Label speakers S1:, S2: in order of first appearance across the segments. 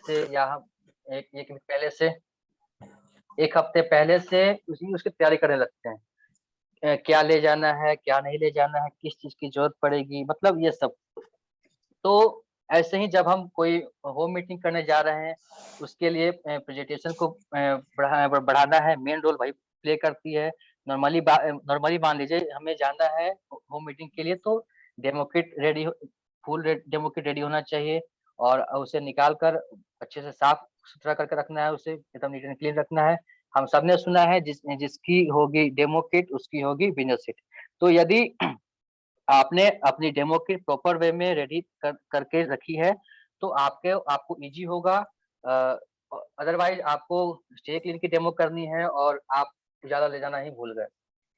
S1: से या हम एक वीक पहले से, एक हफ्ते पहले से उसकी तैयारी करने लगते हैं। क्या ले जाना है, क्या नहीं ले जाना है, किस चीज की जरूरत पड़ेगी, मतलब ये सब। तो ऐसे ही जब हम कोई होम मीटिंग करने जा रहे हैं, उसके लिए प्रेजेंटेशन को बढ़ाना है, मेन रोल वही प्ले करती है। नॉर्मली मान लीजिए हमें जाना है होम मीटिंग के लिए, तो demo kit ready, full demo kit ready होना चाहिए, और उसे निकाल कर अच्छे से साफ सुथरा करके रखना है, उसे एकदम नीट एंड क्लीन रखना है। हम सबने सुना है जिसकी होगी डेमो किट उसकी होगी बिजनेस सीट। तो यदि आपने अपनी डेमो की प्रॉपर वे में रेडी करके रखी है, तो आपको इजी होगा। अदरवाइज आपको स्टे क्लीन की डेमो करनी है और आप ज्यादा ले जाना ही भूल गए,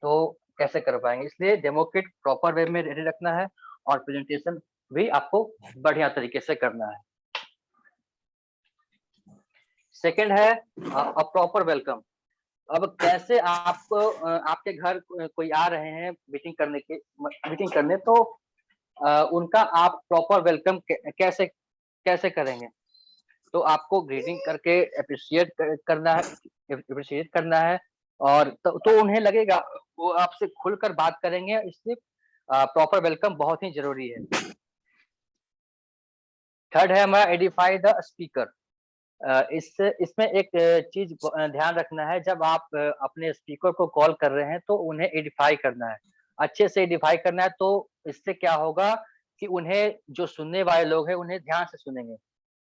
S1: तो कैसे कर पाएंगे। इसलिए डेमो किट प्रॉपर वे में रेडी रखना है, और प्रेजेंटेशन भी आपको बढ़िया तरीके से करना है। सेकंड है प्रॉपर वेलकम। अब कैसे आपको आपके घर कोई आ रहे हैं मीटिंग करने, तो उनका आप प्रॉपर वेलकम कैसे कैसे करेंगे। तो आपको ग्रीटिंग करके अप्रिशिएट करना है, और तो उन्हें लगेगा वो आपसे खुलकर बात करेंगे। इसलिए प्रॉपर वेलकम बहुत ही जरूरी है। थर्ड है हमारा एडिफाई द स्पीकर। इसमें एक चीज ध्यान रखना है, जब आप अपने स्पीकर को कॉल कर रहे हैं तो उन्हें एडिफाई करना है, अच्छे से एडिफाई करना है। तो इससे क्या होगा कि उन्हें, जो सुनने वाले लोग हैं, उन्हें ध्यान से सुनेंगे,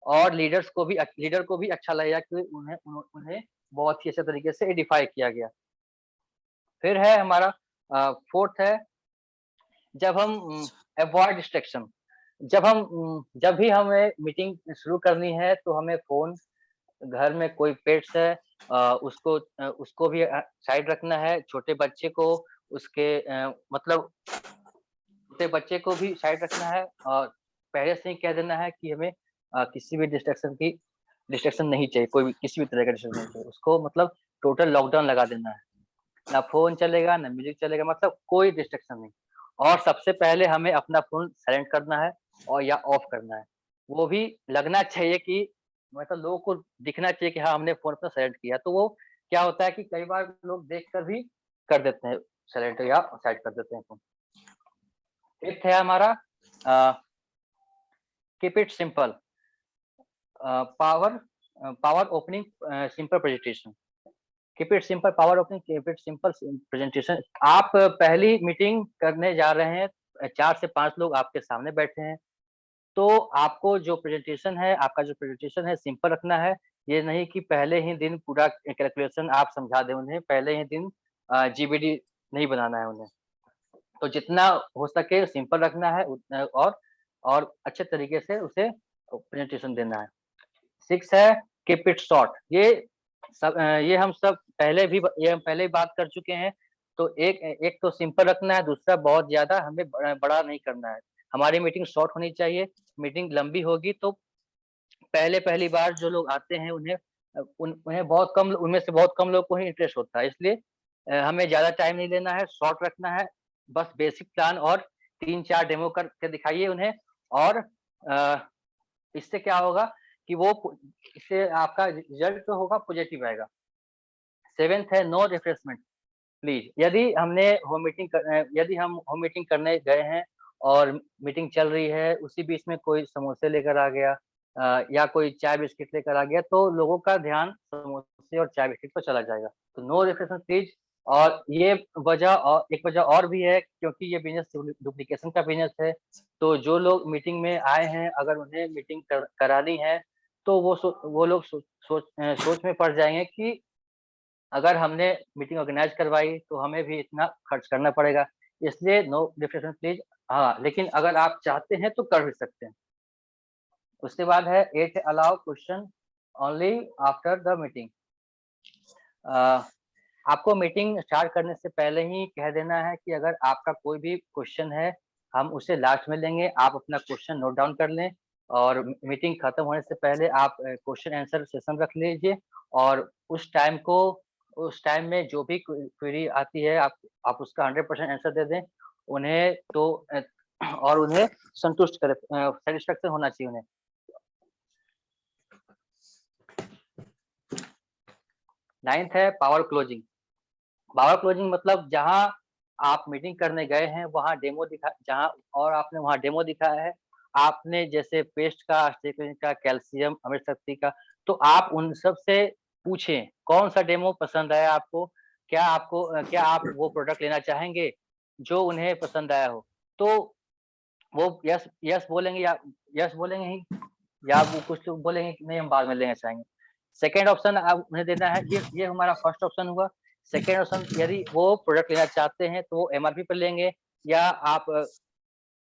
S1: और लीडर को भी अच्छा लगेगा कि उन्हें बहुत ही अच्छे तरीके से एडिफाई किया गया। फिर है हमारा फोर्थ है, जब हम अवॉइड डिस्ट्रैक्शन। जब भी हमें मीटिंग शुरू करनी है, तो हमें फोन, घर में कोई पेट्स है उसको भी साइड रखना है। छोटे बच्चे को उसके मतलब छोटे बच्चे को भी साइड रखना है, और पहले से ही कह देना है कि हमें किसी भी डिस्ट्रैक्शन नहीं चाहिए, कोई भी किसी भी तरह का डिस्ट्रैक्शन नहीं चाहिए उसको। मतलब टोटल लॉकडाउन लगा देना है, ना फोन चलेगा ना म्यूजिक चलेगा, मतलब कोई डिस्ट्रैक्शन नहीं। और सबसे पहले हमें अपना फोन साइलेंट करना है और या ऑफ करना है। वो भी लगना चाहिए कि, मतलब लोगों को दिखना चाहिए कि हाँ, हमने फोन अपना साइलेंट किया। तो वो क्या होता है कि कई बार लोग देख कर भी कर देते हैं साइलेंट या साइड कर देते हैं फोन। फिफ्थ है हमारा keep it simple. Power power opening simple presentation. Keep it simple power opening, keep it simple presentation. आप पहली मीटिंग करने जा रहे हैं, 4 से 5 लोग आपके सामने बैठे हैं, तो आपको जो प्रेजेंटेशन है, आपका जो प्रेजेंटेशन है, सिंपल रखना है। ये नहीं कि पहले ही दिन पूरा कैलकुलेशन आप समझा दें उन्हें, पहले ही दिन जीबीडी नहीं बनाना है उन्हें। तो जितना हो सके सिंपल रखना है, और अच्छे तरीके से उसे प्रेजेंटेशन देना है। 6 है कीप इट शॉर्ट। ये हम पहले ही बात कर चुके हैं। तो एक तो सिंपल रखना है, दूसरा बहुत ज्यादा हमें बड़ा नहीं करना है। हमारी मीटिंग शॉर्ट होनी चाहिए। मीटिंग लंबी होगी तो पहली बार जो लोग आते हैं उन्हें बहुत कम, उनमें से बहुत कम लोग को ही इंटरेस्ट होता है। इसलिए हमें ज्यादा टाइम नहीं लेना है, शॉर्ट रखना है। बस बेसिक प्लान और 3-4 डेमो करके दिखाइए उन्हें, और इससे क्या होगा कि इससे आपका रिजल्ट जो होगा पॉजिटिव आएगा। 7th है नो रिफ्रेशमेंट प्लीज। यदि हम होम मीटिंग करने गए हैं और मीटिंग चल रही है, उसी बीच में कोई समोसे लेकर आ गया या कोई चाय बिस्किट लेकर आ गया, तो लोगों का ध्यान समोसे और चाय बिस्किट पर चला जाएगा। तो नो रिफ्रेशमेंट प्लीज। और ये एक वजह और भी है, क्योंकि ये बिजनेस डुप्लीकेशन का बिजनेस है। तो जो लोग मीटिंग में आए हैं, अगर उन्हें मीटिंग करानी है, तो वो लोग सोच में पड़ जाएंगे कि अगर हमने मीटिंग ऑर्गेनाइज करवाई तो हमें भी इतना खर्च करना पड़ेगा। इसलिए नो डिस्कशन प्लीज। हाँ, लेकिन अगर आप चाहते हैं तो कर भी सकते हैं। उसके बाद है 8 allow question only after the meeting. आपको मीटिंग स्टार्ट करने से पहले ही कह देना है कि अगर आपका कोई भी क्वेश्चन है, हम उसे लास्ट में लेंगे। आप अपना क्वेश्चन नोट डाउन कर लें, और मीटिंग खत्म होने से पहले आप क्वेश्चन आंसर सेशन रख लीजिए, और उस टाइम में जो भी क्वेरी आती है, आप उसका 100% आंसर दे दें उन्हें। तो और उन्हें संतुष्ट करें, सेटिस्फेक्शन होना चाहिए उन्हें। 9th है पावर क्लोजिंग। पावर क्लोजिंग मतलब जहाँ आप मीटिंग करने गए हैं वहाँ डेमो दिखा जहाँ और आपने वहाँ डेमो दिखाया है। आपने जैसे पेस्ट का, स्टेटमेंट का, कैल्शियम, अमृत शक्ति का, तो आप उन सब से पूछें कौन-सा डेमो पसंद आया आपको? क्या आप वो प्रोडक्ट लेना चाहेंगे जो उन्हें पसंद आया हो? तो वो यस यस बोलेंगे यस बोलेंगे ही या वो कुछ लोग बोलेंगे कि नहीं हम बाद में लेना चाहेंगे। सेकंड ऑप्शन आप उन्हें देना है, ये हमारा फर्स्ट ऑप्शन हुआ। सेकंड ऑप्शन यदि वो प्रोडक्ट लेना चाहते हैं तो वो एमआरपी पे लेंगे या आप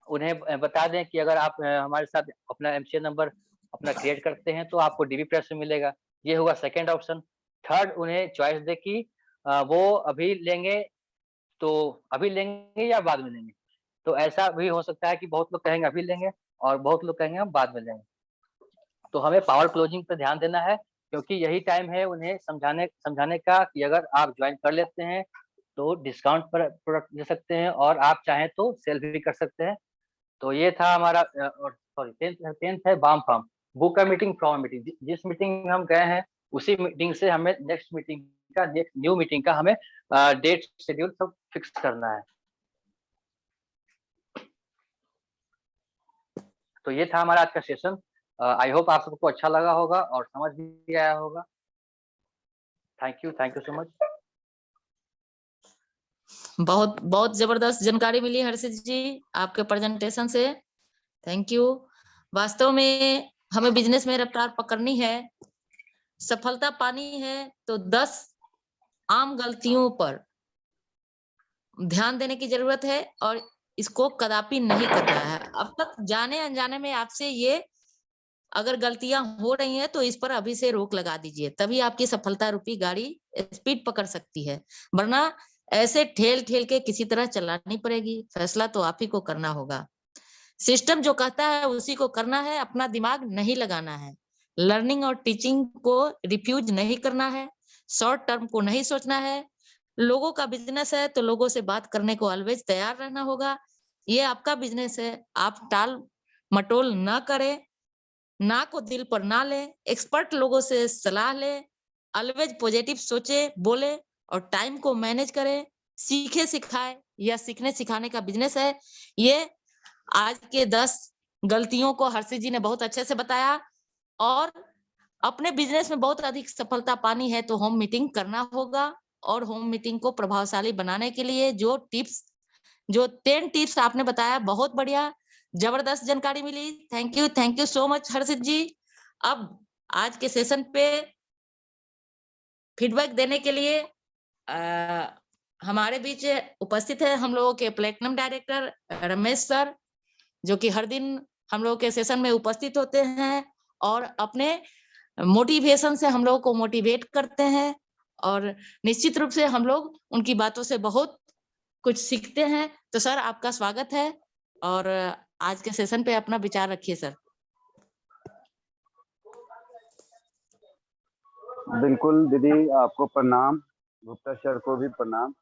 S1: उन्हें बता दें कि अगर आप हमारे साथ अपना एमसीएन नंबर अपना क्रिएट करते हैं तो आपको डीबी प्रेस में मिलेगा। ये हुआ सेकंड ऑप्शन। थर्ड उन्हें चॉइस दें कि वो अभी लेंगे तो अभी लेंगे या बाद में लेंगे। तो ऐसा भी हो सकता है कि बहुत लोग कहेंगे अभी लेंगे और बहुत लोग कहेंगे हम बाद में लेंगे। तो हमें पावर क्लोजिंग पे ध्यान देना है क्योंकि यही टाइम है उन्हें समझाने समझाने का कि अगर आप जॉइन कर लेते हैं तो डिस्काउंट पर प्रोडक्ट ले सकते हैं और आप चाहें तो सेल भी कर सकते हैं। तो ये था हमारा और सॉरी 10th है बाम फार्म। Book a meeting from meeting जिस मीटिंग में हम गए हैं उसी मीटिंग से हमें नेक्स्ट न्यू मीटिंग का हमें डेट शेड्यूल सब फिक्स करना है। तो ये था हमारा आज का सेशन। आई होप आप सबको अच्छा लगा होगा और समझ भी आया होगा। Thank you so much.
S2: बहुत बहुत जबरदस्त जानकारी मिली हर्षित जी आपके प्रेजेंटेशन से। Thank you. वास्तव में हमें बिजनेस में रफ्तार पकड़नी है, सफलता पानी है तो 10 आम गलतियों पर ध्यान देने की जरूरत है और इसको कदापि नहीं करना है। अब तक जाने अनजाने में आपसे ये अगर गलतियां हो रही हैं तो इस पर अभी से रोक लगा दीजिए, तभी आपकी सफलता रूपी गाड़ी स्पीड पकड़ सकती है, वरना ऐसे ठेल ठेल के किसी तरह चलानी पड़ेगी। फैसला तो आप ही को करना होगा। सिस्टम जो कहता है उसी को करना है, अपना दिमाग नहीं लगाना है। लर्निंग और टीचिंग को रिफ्यूज नहीं करना है, शॉर्ट टर्म को नहीं सोचना है। लोगों का बिजनेस है तो लोगों से बात करने को ऑलवेज तैयार रहना होगा। ये आपका बिजनेस है, आप टाल मटोल ना करें, ना को दिल पर ना ले, एक्सपर्ट लोगों से सलाह ले, ऑलवेज पॉजिटिव सोचे बोले और टाइम को मैनेज करे। सीखे सिखाए या सीखने सिखाने का बिजनेस है ये। आज के 10 गलतियों को हर्षित जी ने बहुत अच्छे से बताया और अपने बिजनेस में बहुत अधिक सफलता पानी है तो होम मीटिंग करना होगा। और होम मीटिंग को प्रभावशाली बनाने के लिए जो 10 टिप्स आपने बताया, बहुत बढ़िया जबरदस्त जानकारी मिली। थैंक यू सो मच हर्षित जी। अब आज के सेशन पे फीडबैक देने के लिए हमारे बीच उपस्थित है हम लोगों के प्लेटिनम डायरेक्टर रमेश सर, जो कि हर दिन हम लोगों के सेशन में उपस्थित होते हैं और अपने मोटिवेशन से हम लोगों को मोटिवेट करते हैं और निश्चित रूप से हम लोग उनकी बातों से बहुत कुछ सीखते हैं। तो सर आपका स्वागत है और आज के सेशन पे अपना विचार रखिए सर।
S3: बिल्कुल दीदी, आपको प्रणाम, गुप्ता सर को भी प्रणाम।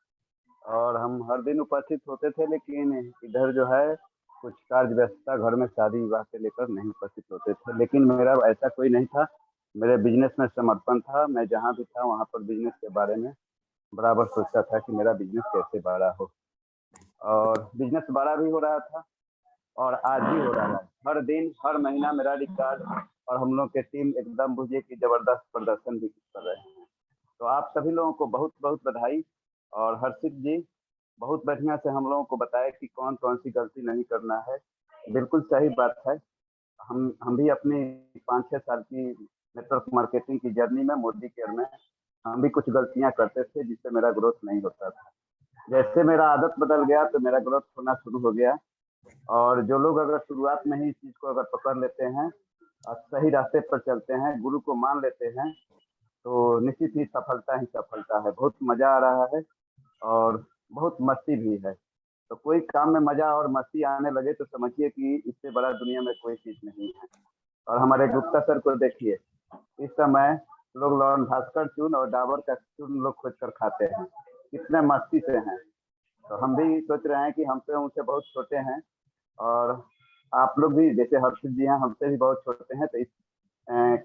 S3: और हम हर दिन उपस्थित होते थे लेकिन इधर जो है कुछ कार्य व्यस्तता, घर में शादी विवाह के लेकर नहीं उपस्थित होते थे। लेकिन मेरा ऐसा कोई नहीं था, मेरे बिजनेस में समर्पण था। मैं जहाँ भी था वहाँ पर बिजनेस के बारे में बराबर सोचता था कि मेरा बिजनेस कैसे बड़ा हो, और बिजनेस बड़ा भी हो रहा था और आज भी हो रहा है। हर दिन हर महीना मेरा रिकॉर्ड और हम लोग की टीम एकदम बुझिए कि जबरदस्त प्रदर्शन भी कर रहे हैं। तो आप सभी लोगों को बहुत बहुत बधाई। और हर्षित जी बहुत बढ़िया से हम लोगों को बताया कि कौन कौन सी गलती नहीं करना है। बिल्कुल सही बात है। हम भी अपनी 5-6 साल की नेटवर्क मार्केटिंग की जर्नी में मोदी केयर में हम भी कुछ गलतियां करते थे जिससे मेरा ग्रोथ नहीं होता था। जैसे मेरा आदत बदल गया तो मेरा ग्रोथ होना शुरू हो गया। और जो लोग अगर शुरुआत में ही इस चीज़ को अगर पकड़ लेते हैं और सही रास्ते पर चलते हैं, गुरु को मान लेते हैं, तो निश्चित ही सफलता है। बहुत मज़ा आ रहा है और बहुत मस्ती भी है। तो कोई काम में मज़ा और मस्ती आने लगे तो समझिए कि इससे बड़ा दुनिया में कोई चीज़ नहीं है। और हमारे गुप्ता सर को देखिए, इस समय लोग लॉन भास्कर चूर्ण और डाबर का चूर्ण लोग खोज कर खाते हैं, कितने मस्ती से हैं। तो हम भी सोच रहे हैं कि हमसे उनसे बहुत छोटे हैं और आप लोग भी जैसे हर्षित जी हैं हमसे भी बहुत छोटे हैं, तो इस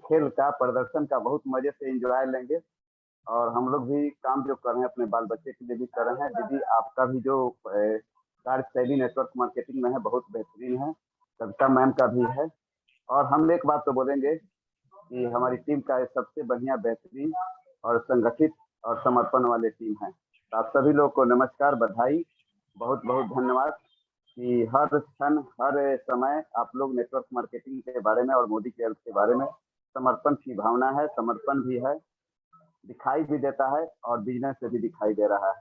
S3: खेल का प्रदर्शन का बहुत मजे से एंजॉय लेंगे और हम लोग भी काम जो कर रहे हैं अपने बाल बच्चे के लिए भी कर रहे हैं। दीदी आपका भी जो कार्यशैली नेटवर्क मार्केटिंग में है बहुत बेहतरीन है, कविता मैम का भी है। और हम एक बात तो बोलेंगे कि हमारी टीम का ये सबसे बढ़िया बेहतरीन और संगठित और समर्पण वाले टीम है। तो आप सभी लोग को नमस्कार, बधाई, बहुत बहुत धन्यवाद कि हर क्षण हर समय आप लोग नेटवर्क मार्केटिंग के बारे में और मोदी केयर के बारे में समर्पण की भावना है, समर्पण भी है, दिखाई भी देता है और बिजनेस से भी दिखाई दे रहा है।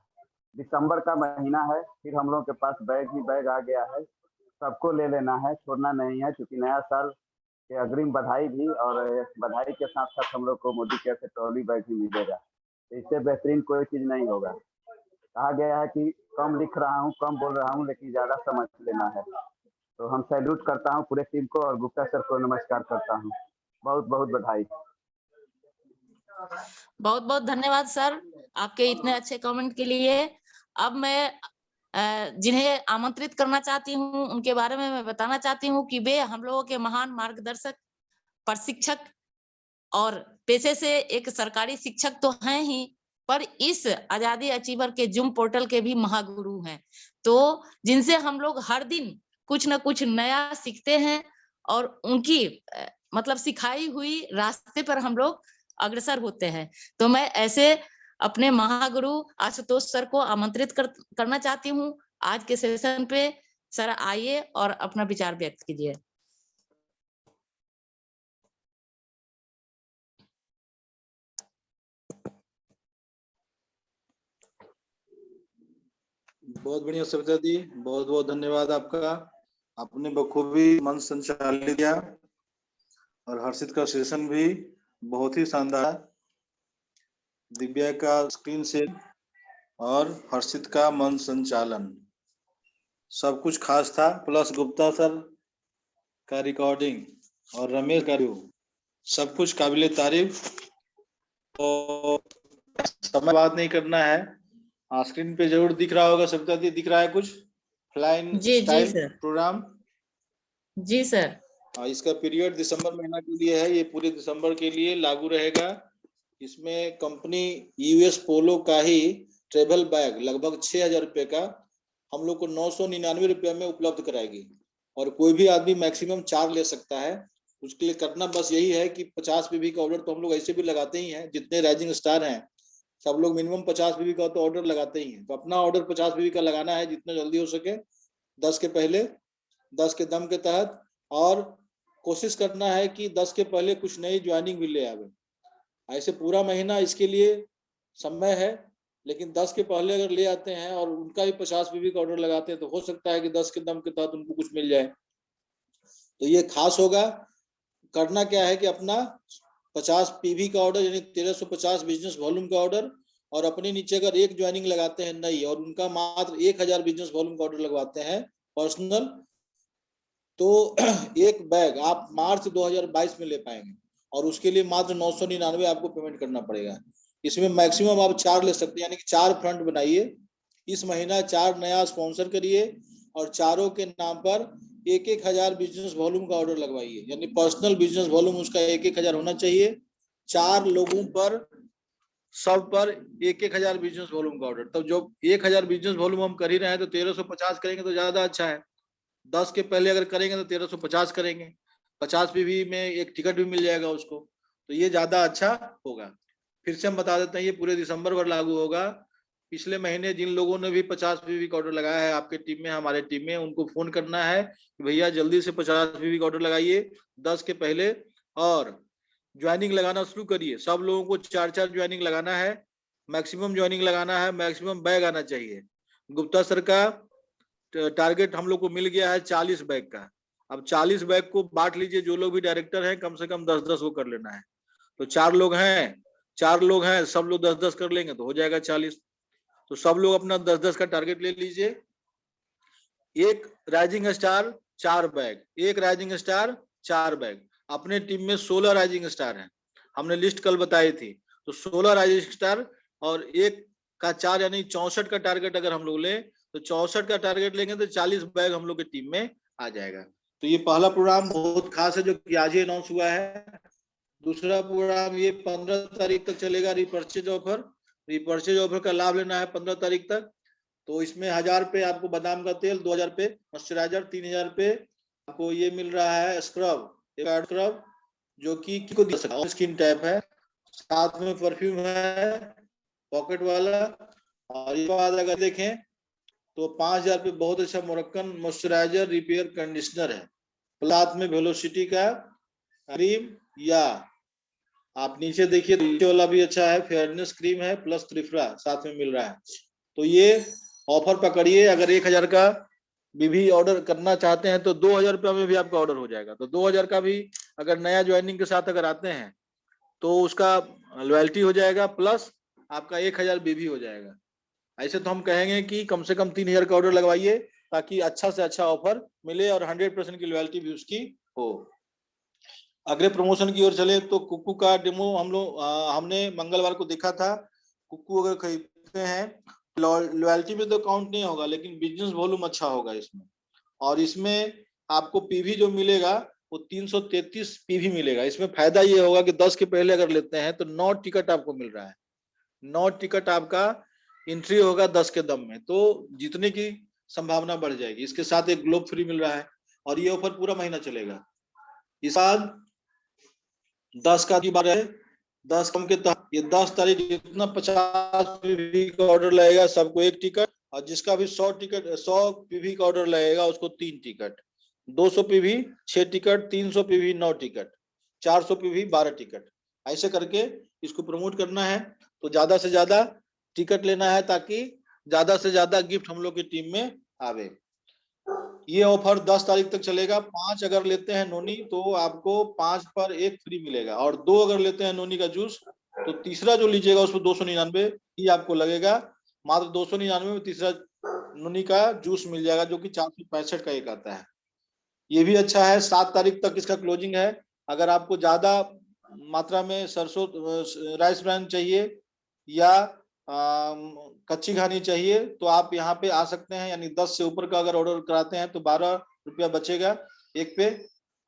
S3: दिसंबर का महीना है, फिर हम लोग के पास बैग ही बैग आ गया है, सबको ले लेना है, छोड़ना नहीं है, क्योंकि नया साल के अग्रिम बधाई भी, और बधाई के साथ साथ हम लोग को मोदी केयर से ट्रॉली बैग भी मिलेगा। तो इससे बेहतरीन कोई चीज नहीं होगा। कहा गया है कि कम लिख रहा हूँ, कम बोल रहा हूँ, लेकिन ज्यादा समझ लेना है। तो हम सैल्यूट करता हूँ पूरे टीम को और गुप्ता सर को नमस्कार करता हूँ। बहुत बहुत बधाई।
S2: बहुत बहुत धन्यवाद सर आपके इतने अच्छे कमेंट के लिए। अब मैं जिन्हें आमंत्रित करना चाहती हूँ उनके बारे में मैं बताना चाहती हूँ कि वे हम लोगों के महान मार्गदर्शक, प्रशिक्षक और पेशे से एक सरकारी शिक्षक तो हैं ही, पर इस आजादी अचीवर के जूम पोर्टल के भी महागुरु हैं। तो जिनसे हम लोग हर दिन कुछ ना कुछ नया सीखते हैं और उनकी मतलब सिखाई हुई रास्ते पर हम लोग अग्रसर होते हैं। तो मैं ऐसे अपने महागुरु आशुतोष सर को आमंत्रित करना चाहती हूँ आज के सेशन पे। सर आइए और अपना विचार व्यक्त कीजिए।
S4: बहुत बढ़िया सविता दी, बहुत बहुत धन्यवाद आपका। आपने बखूबी मन संचालित किया और हर्षित का सेशन भी बहुत ही शानदार। दिव्या का स्क्रीन शेयर और हर्षित का मन संचालन सब कुछ खास था, प्लस गुप्ता सर का रिकॉर्डिंग और रमेश का सब कुछ काबिले तारीफ। तो समय बात नहीं करना है, स्क्रीन पे जरूर दिख रहा होगा सविता दी, दिख रहा है कुछ फ्लाइन स्टाइल प्रोग्राम?
S2: जी सर।
S4: इसका पीरियड दिसंबर महीना के लिए है, ये पूरे दिसंबर के लिए लागू रहेगा। इसमें कंपनी यूएस पोलो का ही ट्रेवल बैग लगभग 6,000 रुपए का हम लोग को 999 रुपये में उपलब्ध कराएगी और कोई भी आदमी मैक्सिमम 4 ले सकता है। उसके लिए करना बस यही है कि 50 पीवी का ऑर्डर तो हम लोग ऐसे भी लगाते ही हैं, जितने राइजिंग स्टार हैं सब लोग मिनिमम 50 पीवी का तो ऑर्डर लगाते ही हैं। तो अपना ऑर्डर 50 पीवी का लगाना है जितना जल्दी हो सके, 10 के पहले, 10 के दम के तहत, और कोशिश करना है कि 10 के पहले कुछ नई ज्वाइनिंग भी ले आवे। ऐसे पूरा महीना इसके लिए समय है, लेकिन 10 के पहले अगर ले आते हैं और उनका भी 50 पीवी का ऑर्डर लगाते हैं तो हो सकता है कि 10 के दम के तहत उनको कुछ मिल जाए। तो ये खास होगा। करना क्या है कि अपना 50 पीवी का ऑर्डर यानी 1350 बिजनेस वॉल्यूम का ऑर्डर, और अपने नीचे अगर एक ज्वाइनिंग लगाते हैं नई और उनका मात्र 1000 बिजनेस वॉल्यूम का ऑर्डर लगवाते हैं पर्सनल, तो एक बैग आप मार्च 2022 में ले पाएंगे और उसके लिए मात्र 999 आपको पेमेंट करना पड़ेगा। इसमें मैक्सिमम आप 4 ले सकते हैं, यानी कि 4 फ्रंट बनाइए। इस महीना 4 नया स्पॉन्सर करिए और चारों के नाम पर 1,000 बिजनेस वॉल्यूम का ऑर्डर लगवाइए, यानी पर्सनल बिजनेस वॉल्यूम उसका 1,000 होना चाहिए। 4 लोगों पर सब पर 1,000 बिजनेस वॉल्यूम का ऑर्डर। तब जो 1,000 बिजनेस वॉल्यूम हम कर ही रहे हैं तो 1350 करेंगे तो ज्यादा अच्छा है। 10 के पहले अगर करेंगे तो 1350 करेंगे, 50 पीवी में एक टिकट भी मिल जाएगा उसको, तो ये ज्यादा अच्छा होगा। फिर से हम बता देते हैं ये पूरे दिसंबर भर लागू होगा। पिछले महीने जिन लोगों ने भी 50 पीवी का ऑर्डर लगाया है आपके टीम में, हमारे टीम में, उनको फोन करना है कि भैया जल्दी से 50 पीवी का ऑर्डर लगाइए 10 के पहले और ज्वाइनिंग लगाना शुरू करिए। सब लोगों को 4-4 ज्वाइनिंग लगाना है, मैक्सिमम ज्वाइनिंग लगाना है, मैक्सिमम बैग आना चाहिए। गुप्ता सर का टारगेट हम लोग को मिल गया है 40 बैग का। अब 40 बैग को बांट लीजिए, जो लोग भी डायरेक्टर हैं कम से कम 10-10 वो कर लेना है। तो 4 लोग हैं, सब लोग 10-10 कर लेंगे तो हो जाएगा 40। तो सब लोग अपना 10-10 का टारगेट ले लीजिए। एक राइजिंग स्टार 4 बैग, एक राइजिंग स्टार 4 बैग। अपने टीम में 16 राइजिंग स्टार हैं, हमने लिस्ट कल बताई थी। तो 16 राइजिंग स्टार और एक का 4 यानी 64 का टारगेट अगर हम लोग लें तो 64 का टारगेट लेंगे तो 40 बैग हम लोग की टीम में आ जाएगा। तो ये पहला प्रोग्राम बहुत खास है जो कि आज ही अनाउंस हुआ है। दूसरा प्रोग्राम ये 15 तारीख तक चलेगा, रिपर्चेज ऑफर। रिपर्चेज ऑफर का लाभ लेना है 15 तारीख तक। तो इसमें 1000 रुपये आपको बादाम का तेल, 2000 रुपये मॉइस्चराइजर, 3000 रुपये आपको ये मिल रहा है स्क्रब, स्क्रब जो कि स्किन टाइप है, साथ में परफ्यूम है पॉकेट वाला। और ये बाद अगर देखें तो 5000 रुपये बहुत अच्छा मोरक्कन मॉइस्चराइजर रिपेयर कंडीशनर है, साथ में वेलोसिटी का क्रीम, या आप नीचे देखिए नीचे वाला भी अच्छा है, फेयरनेस क्रीम है प्लस त्रिफला साथ में मिल रहा है। तो ये ऑफर पकड़िए। अगर 1000 का भी ऑर्डर करना चाहते हैं तो 2000 रुपये में भी आपका ऑर्डर हो जाएगा। तो 2000 का भी अगर नया ज्वाइनिंग के साथ अगर आते हैं तो उसका लॉयल्टी हो जाएगा, प्लस आपका 1000 बीबी हो जाएगा। ऐसे तो हम कहेंगे कि कम से कम 3000 का ऑर्डर लगवाइए ताकि अच्छा से अच्छा ऑफर मिले और 100% की लॉयल्टी भी उसकी हो। अगले प्रमोशन की ओर चले तो कुक्कू का डेमो हमने मंगलवार को देखा था। कुक्कू अगर खरीदते हैं लॉयल्टी में तो काउंट नहीं होगा, लेकिन बिजनेस वॉल्यूम अच्छा होगा इसमें। और इसमें आपको पीवी जो मिलेगा वो 333 पीवी मिलेगा। इसमें फायदा ये होगा कि 10 के पहले अगर लेते हैं तो 9 टिकट आपको मिल रहा है। 9 टिकट आपका एंट्री होगा 10 के दम में, तो जीतने की संभावना बढ़ जाएगी। इसके साथ एक ग्लोब फ्री मिल रहा है और ये ऑफर पूरा महीना चलेगा। इस बाद 10 का की बात है, 10 कम के तहत ये 10 तारीख जितना 50 पीवी का ऑर्डर लगेगा सबको 1 टिकट, और जिसका भी 100 पीवी का ऑर्डर लगेगा उसको 3 ticket, 200 PV 6 ticket, 300 PV 9 ticket, 400 PV 12 ticket. ऐसे करके इसको प्रमोट करना है। तो ज्यादा से ज्यादा टिकट लेना है ताकि ज्यादा से ज्यादा गिफ्ट हम लोग की टीम में आवे। ये ऑफर 10 तारीख तक चलेगा। 5 अगर लेते हैं नोनी तो आपको 5 पर 1 फ्री मिलेगा, और 2 अगर लेते हैं नोनी का जूस तो तीसरा जो लीजिएगा उसको 299 ही आपको लगेगा। मात्र 299 में तीसरा नोनी का जूस मिल जाएगा, जो कि 465 का एक आता है। ये भी अच्छा है। 7 तारीख तक इसका क्लोजिंग है। अगर आपको ज्यादा मात्रा में सरसों राइस ब्रांड चाहिए या कच्ची घानी चाहिए तो आप यहाँ पे आ सकते हैं। यानी 10 से ऊपर का अगर ऑर्डर कराते हैं तो 12 रुपया बचेगा एक पे,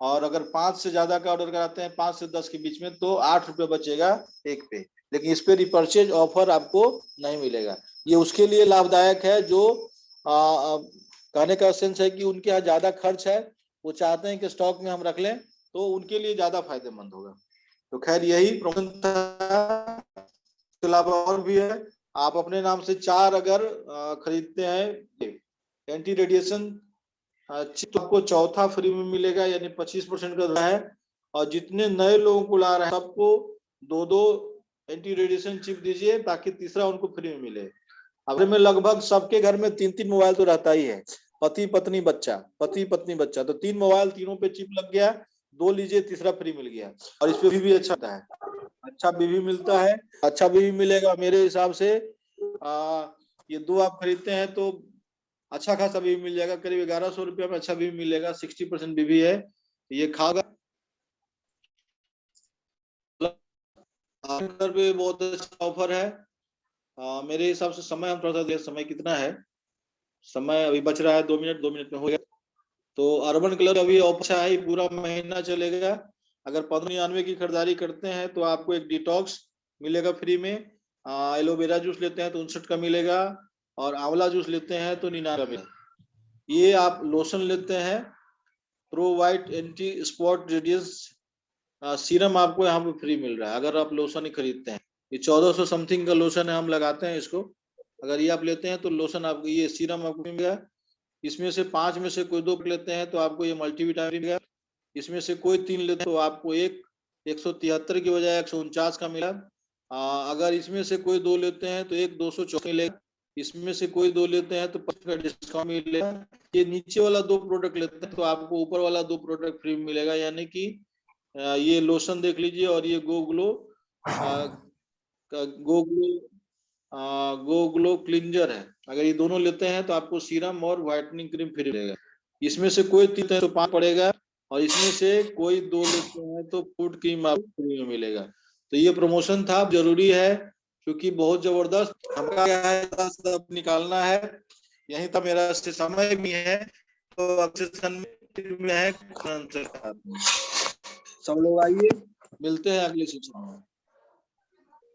S4: और अगर 5 से ज्यादा का ऑर्डर कराते हैं 5 से 10 के बीच में तो 8 रुपया बचेगा एक पे। लेकिन इस पे रिपर्चेज ऑफर आपको नहीं मिलेगा। ये उसके लिए लाभदायक है जो कहने का सेंस है कि उनके यहाँ ज्यादा खर्च है, वो चाहते हैं कि स्टॉक में हम रख लें, तो उनके लिए ज्यादा फायदेमंद होगा। तो खैर यही प्रमोशन था। इसके अलावा और भी है। आप अपने नाम से 4 अगर खरीदते हैं एंटी रेडिएशन चिप, आपको चौथा फ्री में मिलेगा, यानी 25% का है। और जितने नए लोगों को ला रहे हैं सबको 2-2 एंटी रेडिएशन चिप दीजिए ताकि तीसरा उनको फ्री में मिले। अब में लगभग सबके घर में 3-3 मोबाइल तो रहता ही है, पति पत्नी बच्चा, तो 3 मोबाइल, तीनों पे चिप लग गया, 2 लीजिए तीसरा फ्री मिल गया। और इस पे भी अच्छा है, अच्छा बीवी मिलता है, अच्छा बीवी मिलेगा मेरे हिसाब से। ये 2 आप खरीदते हैं तो अच्छा खासा बीवी मिल जाएगा, करीब 1100 रुपया में अच्छा बीवी मिलेगा। 60% बीवी है, ये खागा पे बहुत अच्छा ऑफर है। मेरे हिसाब से समय हम थोड़ा सा समय कितना है, समय अभी बच रहा है 2 मिनट में हो गया। तो अर्बन कलर अभी ऑफर है, पूरा महीना चलेगा। अगर 1599 की खरीदारी करते हैं तो आपको एक डिटॉक्स मिलेगा फ्री में, एलोवेरा जूस लेते हैं तो 59 का मिलेगा, और आंवला जूस लेते हैं तो 99 का मिलेगा। ये आप लोशन लेते हैं pro white anti spot radius serum आपको यहाँ पे फ्री मिल रहा है अगर आप लोशन ही खरीदते हैं। ये 1400 समथिंग का लोशन है, हम लगाते हैं इसको। अगर ये आप लेते हैं तो लोशन आपको, ये सीरम आपको मिलेगा। इसमें से 5 में से कोई 2 लेते हैं तो आपको ये मल्टीविटामिन मिलेगा। इसमें से कोई 3 लेते हैं तो आपको 173 की बजाय 149 का मिला। अगर इसमें से कोई 2 लेते हैं तो 224 मिलेगा। इसमें से कोई 2 लेते हैं तो 50% डिस्काउंट मिलेगा। ये नीचे वाला 2 प्रोडक्ट लेते हैं तो आपको ऊपर वाला 2 प्रोडक्ट फ्री मिलेगा। यानी कि ये लोशन देख लीजिए, और ये गो ग्लो क्लिंजर है। अगर ये दोनों लेते हैं तो आपको सीरम और व्हाइटनिंग क्रीम फ्री मिलेगा। इसमें से कोई 3 तो 5 पड़ेगा, और इसमें से कोई 2 लेते हैं तो फूड क्रीम आपको फ्री में मिलेगा। तो ये प्रमोशन था, जरूरी है क्योंकि बहुत जबरदस्त हमारा है, सब निकालना है। यही था मेरा समय भी है, तो में है। सब लोग आइए, मिलते हैं अगले सेशन में।